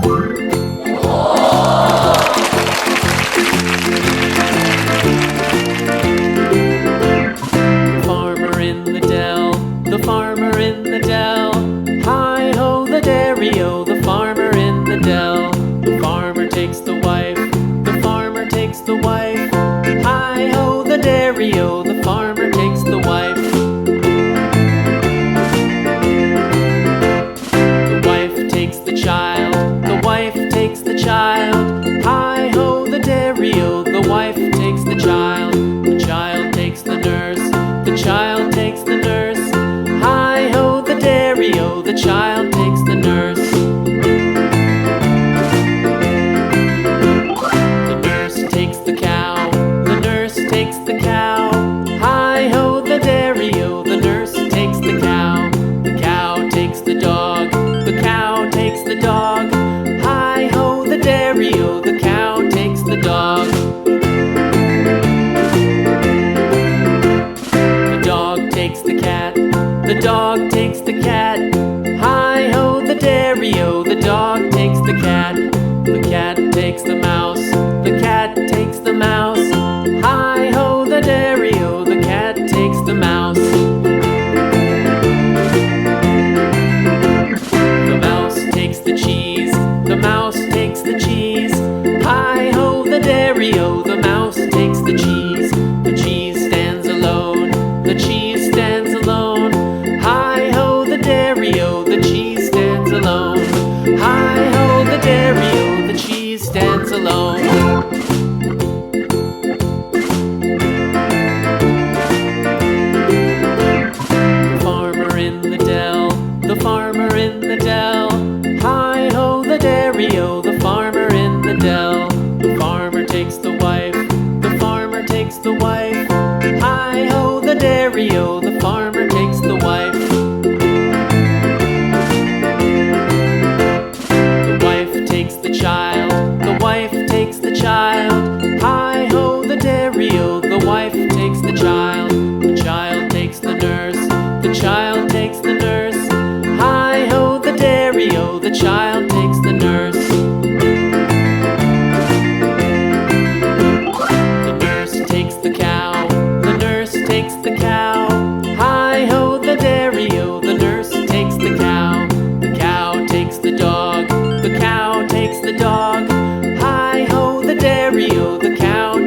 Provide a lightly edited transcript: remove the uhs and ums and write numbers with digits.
Farmer in the dell, the farmer in the dell. Hi-ho the dairy-o, the farmer in the dell. The farmer takes the wife, the farmer takes the wife. Hi-ho the dairy-o, the farmer takes the wife. The wife takes the child, the wife takes the child. Hi-ho the dairy-o, the wife takes the child. The child takes the nurse, the child takes the nurse. Hi-ho the dairy-o, the child takes the nurse. The nurse takes the cow, the nurse takes the cow. Hi-ho the dairy-o, the nurse takes the cow. The cow takes the dog, the cow takes the dog. Hi-ho the dairy-o, the cow takes the dog. The dog takes the cat, the dog takes the cat. Hi-ho the dairy-o, the dog takes the cat. The cat takes the mouse, the cat takes the mouse. Hi-ho the dairy-o, the cat takes the mouse. The mouse takes the cheese, the mouse takes the cheese. Hi-ho the dairy-o, the mouse takes the cheese. The cheese stands alone, the cheese stands alone. Hi-ho the dairy-o, the cheese stands alone. Hi-ho the dairy-o, the cheese stands alone. The farmer in the dell, the farmer in the dell. Hi-ho the dairy-o, the farmer in the dell. The farmer takes the wife, the farmer takes the wife. Hi-ho the dairy-o, the farmer takes the wife. The wife takes the child, the wife takes the child. Hi-ho the dairy-o, the wife takes the child. The child takes the nurse, the child takes the nurse. Hi-ho the dairy-o, the child takes the nurse. The nurse takes the cow, the nurse takes the cow. Hi-ho the dairy-o, the nurse takes the cow. The cow takes the dog, the cow takes the dog. Hi-ho the dairy-o, the cow